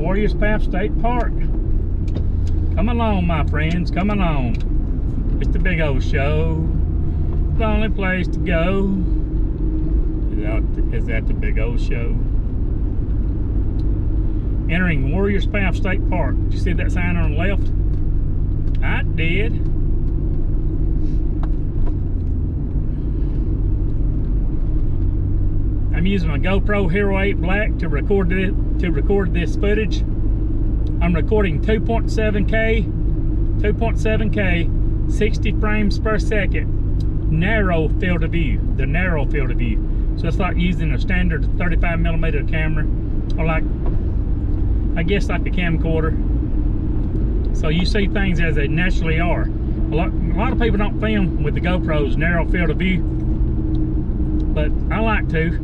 Warriors Path State Park. Come along, my friends, come along. It's the big old show. The only place to go is at the big old show. Entering Warriors Path State Park. Did you see that sign on the left? I did. I'm using my GoPro Hero 8 Black to record this footage. I'm recording 2.7K, 60 frames per second, narrow field of view, the narrow field of view. So it's like using a standard 35mm camera, or like, I guess like a camcorder. So you see things as they naturally are. A lot of people don't film with the GoPro's narrow field of view, but I like to,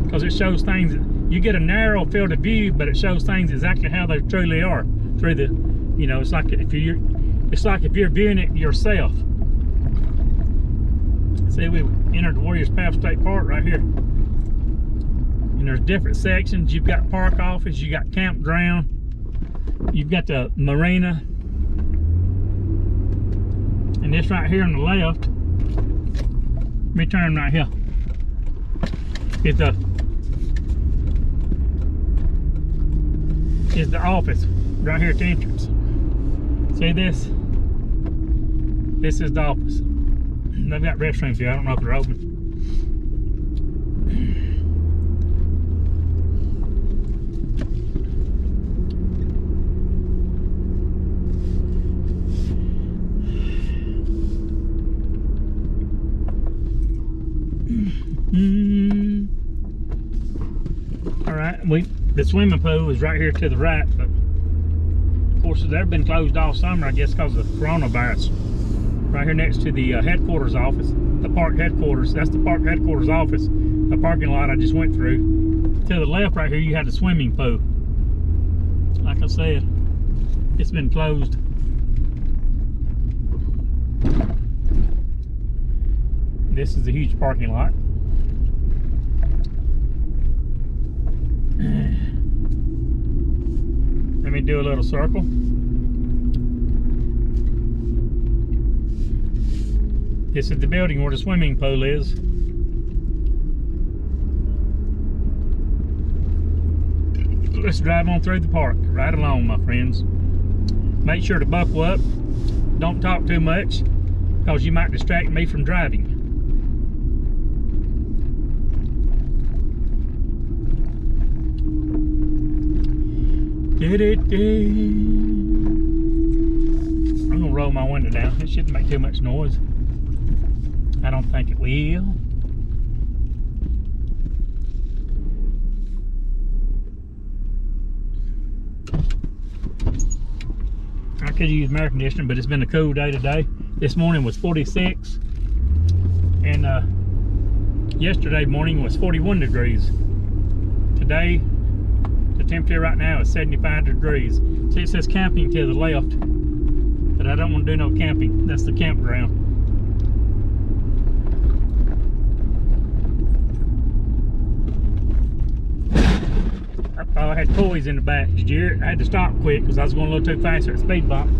because it shows things. You get a narrow field of view, but it shows things exactly how they truly are through the, you know, it's like if you're viewing it yourself. See, we entered the Warriors Path State Park right here. And there's different sections. You've got park office, you got campground, you've got the marina. And this right here on the left, let me turn right here, is the office right here at the entrance. See this? This is the office. They've got restrooms here. I don't know if they're open. All right, the swimming pool is right here to the right, but of course they've been closed all summer, I guess, because of coronavirus. Right here next to the headquarters office, the park headquarters. That's the park headquarters office, the parking lot I just went through. To the left right here, you have the swimming pool. Like I said, it's been closed. This is a huge parking lot. Let me do a little circle. This is the building where the swimming pool is. Let's drive on through the park, right along, my friends. Make sure to buckle up. Don't talk too much, because you might distract me from driving. I'm gonna roll my window down. It shouldn't make too much noise. I don't think it will. I could use air conditioning, but it's been a cool day today. This morning was 46, and yesterday morning was 41 degrees. Today, the temperature right now is 75 degrees. See, it says camping to the left, but I don't want to do no camping. That's the campground. I had toys in the back. Did you hear it? I had to stop quick because I was going a little too fast at the speed bump.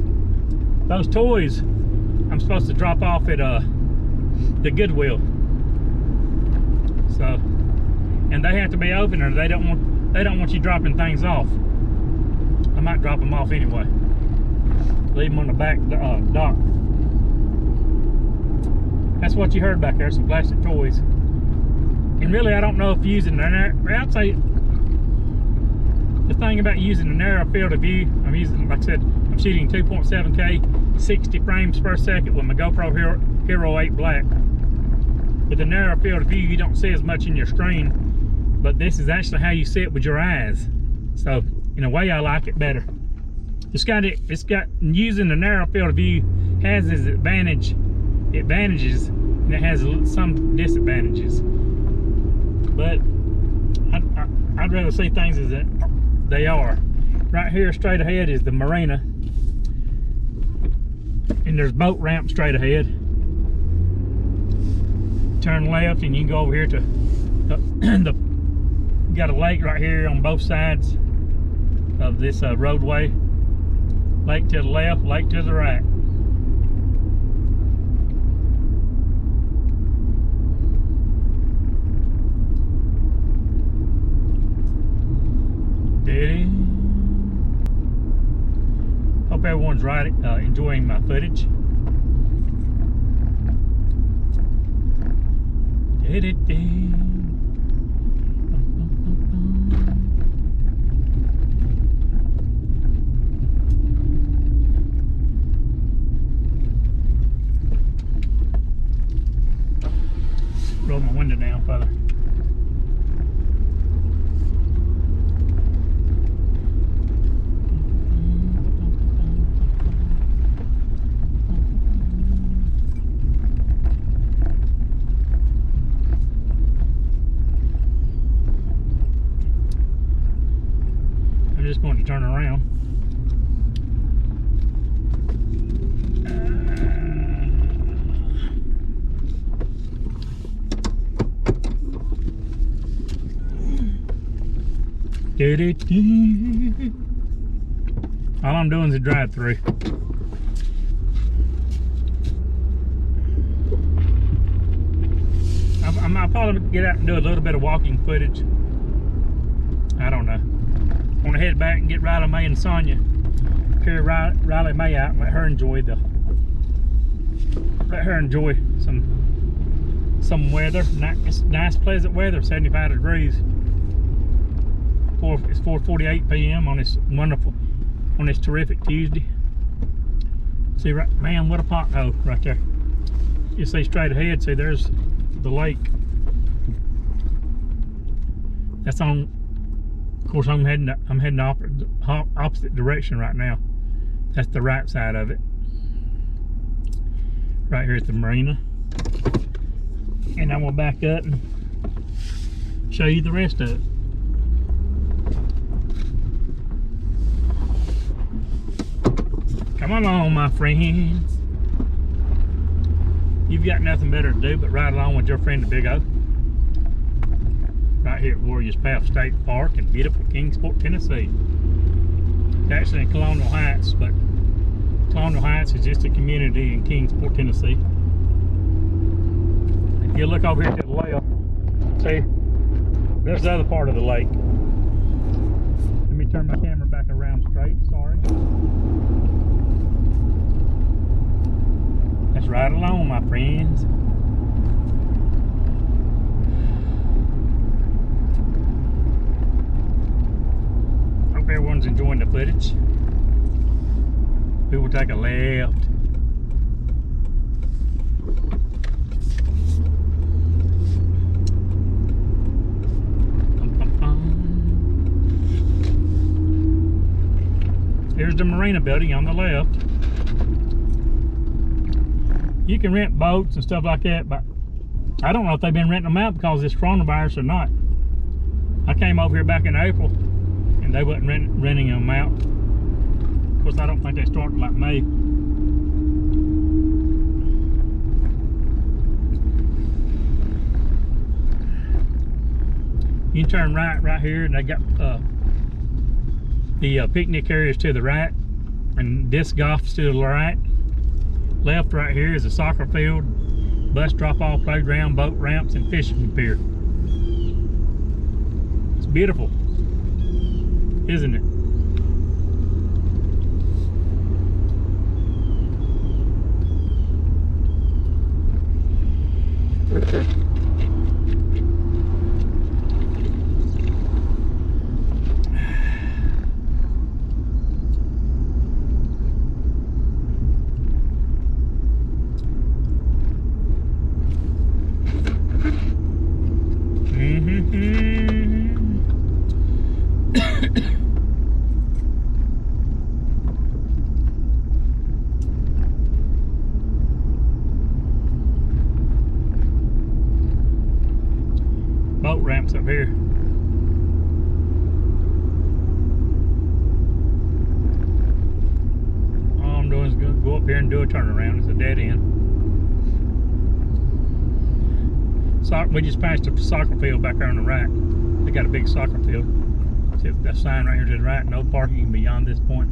Those toys I'm supposed to drop off at the Goodwill. So, and they have to be open, or they don't want you dropping things off. I might drop them off anyway. Leave them on the back dock. That's what you heard back there, some plastic toys. And really, I don't know if using I'd say the thing about using a narrow field of view, I'm using, like I said, I'm shooting 2.7K, 60 frames per second with my GoPro Hero 8 Black. With a narrow field of view, you don't see as much in your screen, but this is actually how you see it with your eyes. So, in a way, I like it better. It's got using the narrow field of view has its advantages, and it has some disadvantages. But I'd rather see things as they are. Right here, straight ahead, is the marina, and there's boat ramp straight ahead. Turn left, and you can go over here to got a lake right here on both sides. of this roadway. Lake to the left, lake to the right. Hope everyone's enjoying my footage. Roll my window down, fella. I'm just going to turn around. All I'm doing is a drive-through. I'll probably get out and do a little bit of walking footage. I don't know. I want to head back and get Riley Mae and Sonia. Carry Riley Mae out and let her enjoy some weather. Nice, pleasant weather. 75 degrees. It's 4:48 p.m. on this terrific Tuesday. See, right, man, what a pothole right there. You see straight ahead. See, there's the lake. That's on. Of course, I'm heading opposite direction right now. That's the right side of it. Right here at the marina. And I'm gonna back up and show you the rest of it. Come along, my friends. You've got nothing better to do but ride along with your friend the Big O. Right here at Warriors Path State Park in beautiful Kingsport, Tennessee. It's actually in Colonial Heights, but Colonial Heights is just a community in Kingsport, Tennessee. If you look over here to the left, see, there's the other part of the lake. Let me turn my camera back around straight, sorry. Let's ride along, my friends. Hope everyone's enjoying the footage. We will take a left. Here's the marina building on the left. You can rent boats and stuff like that, but I don't know if they've been renting them out because of this coronavirus or not. I came over here back in April and they wasn't renting them out. Of course, I don't think they started like May. You can turn right here, and they got the picnic areas to the right and disc golf's to the right. Left right here is a soccer field, bus drop-off playground, boat ramps, and fishing pier. It's beautiful, isn't it? Boat ramps up here. All I'm doing is going to go up here and do a turnaround. It's a dead end. So we just passed a soccer field back there on the right. They got a big soccer field. See that sign right here to the right, no parking beyond this point.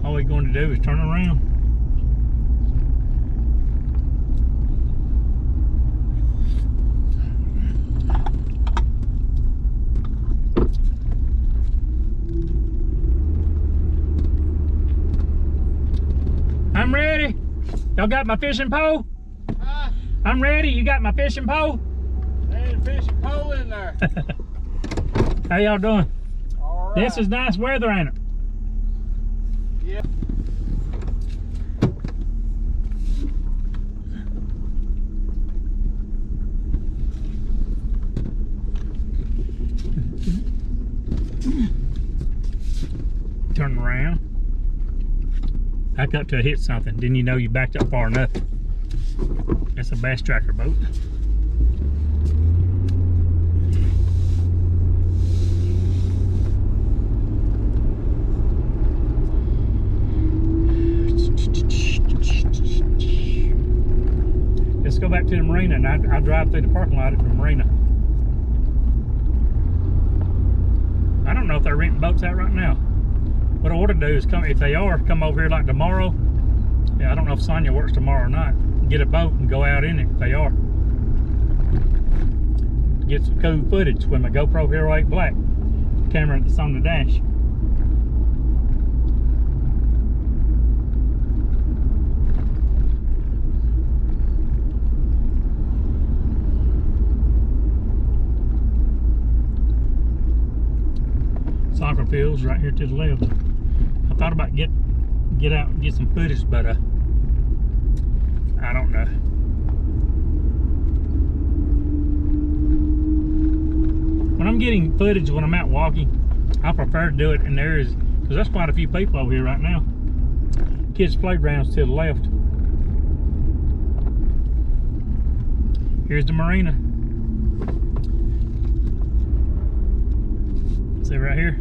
All we're going to do is turn around. I'm ready. Y'all got my fishing pole? I'm ready. You got my fishing pole? There's a fishing pole in there. How y'all doing? All right. This is nice weather, ain't it? Yep. Turn around. Back up till it hits something. Didn't you know you backed up far enough? That's a bass tracker boat. Let's go back to the marina, and I'll drive through the parking lot at the marina. I don't know if they're renting boats out right now. What I ought to do is come, if they are, come over here like tomorrow. Yeah, I don't know if Sonia works tomorrow or not. Get a boat and go out in it if they are. Get some cool footage with my GoPro Hero 8 Black camera that's on the dash. Soccer fields right here to the left. I thought about get out and get some footage, but I don't know. When I'm getting footage when I'm out walking, I prefer to do it in areas because there's quite a few people over here right now. Kids' playgrounds to the left. Here's the marina. See right here.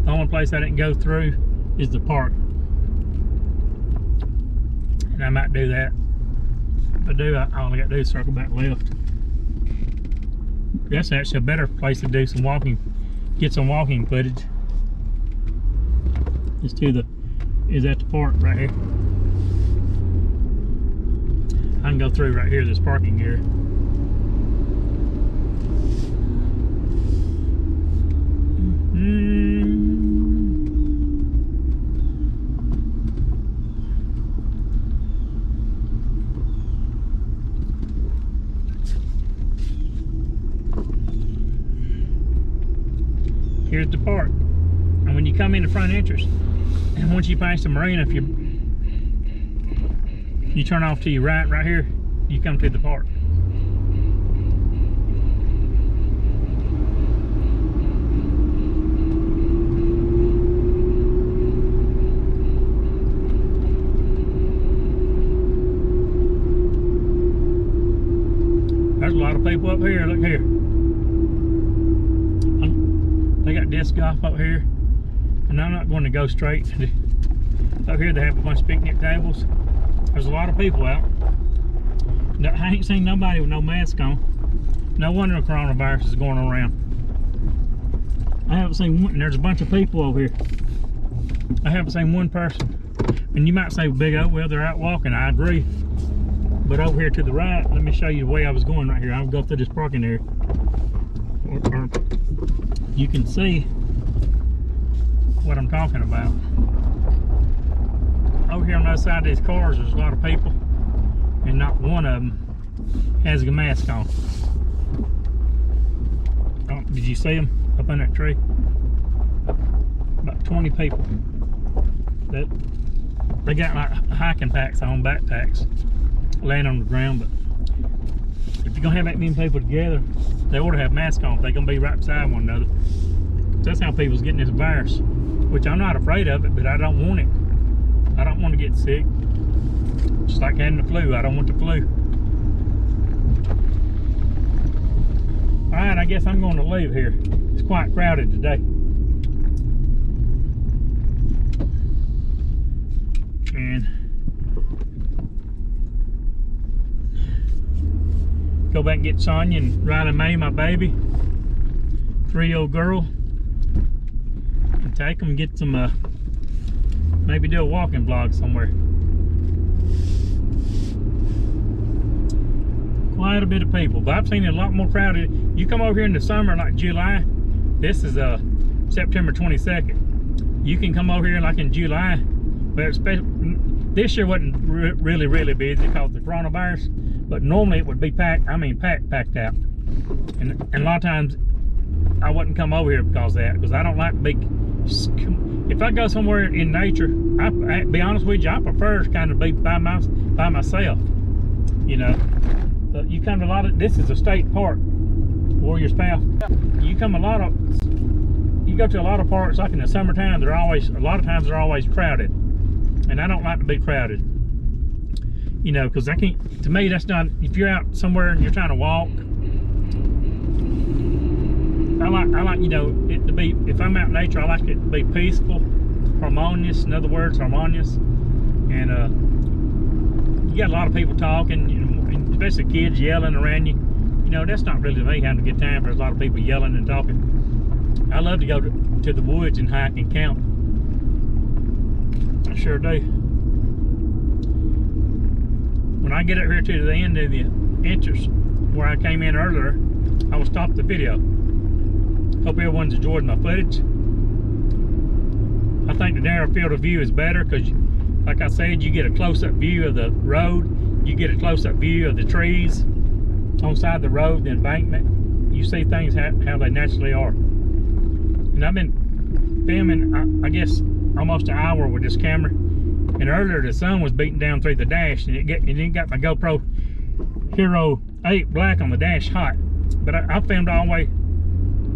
The only place I didn't go through is the park, and I might do that. If I do, I only got to do is circle back left. That's actually a better place to do some walking, get some walking footage. Is at the park right here. I can go through right here, this parking area. Here's the park, and when you come in the front entrance, and once you pass the marina, if you turn off to your right here, you come to the park. There's a lot of people up here. Look here. They got disc golf up here, and I'm not going to go straight. Up here they have a bunch of picnic tables. There's a lot of people out. I ain't seen nobody with no mask on. No wonder the coronavirus is going around. I haven't seen one, and there's a bunch of people over here. I haven't seen one person. And you might say, big O, well, they're out walking. I agree. But over here to the right, let me show you the way I was going right here. I'll go through this parking area. Or you can see what I'm talking about. Over here on the other side of these cars, there's a lot of people, and not one of them has a mask on. Oh, did you see them up in that tree? About 20 people. They got like hiking packs on, backpacks, laying on the ground. But if you're gonna have that many people together, they ought to have masks on. They're gonna be right beside one another. That's how people's getting this virus, which I'm not afraid of it, but I don't want it. I don't want to get sick. Just like having the flu, I don't want the flu. All right, I guess I'm going to leave here. It's quite crowded today. and go back and get Sonya and Riley Mae, my baby, 3-year-old girl, and take them and get some, maybe do a walking vlog somewhere. Quite a bit of people, but I've seen it a lot more crowded. You come over here in the summer, like July. This is September 22nd. You can come over here like in July, but this year wasn't really busy because of the coronavirus. But normally it would be packed. I mean, packed out. And a lot of times I wouldn't come over here because of that, because I don't like big. If I go somewhere in nature, I be honest with you, I prefer to kind of be by myself. You know. But you come to a lot of, this is a state park, Warriors Path. You go to a lot of parks, like in the summertime, a lot of times they're always crowded. And I don't like to be crowded. You know, because to me, that's not, if you're out somewhere and you're trying to walk, I like, you know, it to be, if I'm out in nature, I like it to be peaceful, harmonious, in other words, harmonious. And you got a lot of people talking, you know, especially kids yelling around you. You know, that's not really me having a good time. There's a lot of people yelling and talking. I love to go to the woods and hike and camp. I sure do. When I get up here to the end of the entrance where I came in earlier, I will stop the video. Hope everyone's enjoyed my footage. I think the narrow field of view is better because, like I said, you get a close-up view of the road. You get a close-up view of the trees on the side of the road, the embankment. You see things how they naturally are. And I've been filming, I guess, almost an hour with this camera. And earlier the sun was beating down through the dash, and it got my GoPro Hero 8 Black on the dash hot. But I filmed all the way.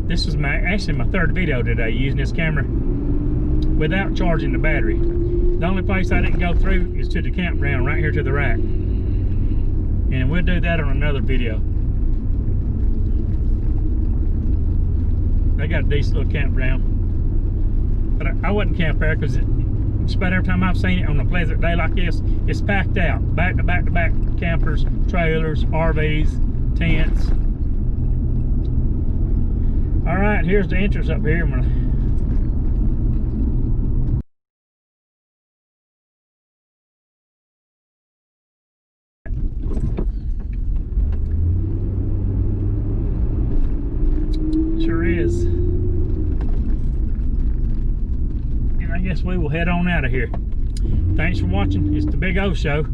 This is actually my third video today using this camera without charging the battery. The only place I didn't go through is to the campground right here to the right. And we'll do that on another video. They got a decent little campground. But I wouldn't camp there because just about every time I've seen it on a pleasant day like this, it's packed out. Back to back to back campers, trailers, RVs, tents. All right, here's the entrance up here. Sure is. And I guess we will head on out of here. Thanks for watching. It's the Big O Show.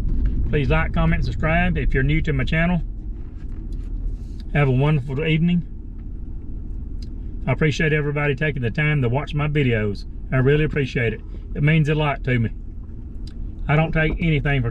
Please like, comment, subscribe if you're new to my channel. Have a wonderful evening. I appreciate everybody taking the time to watch my videos. I really appreciate it. It means a lot to me. I don't take anything for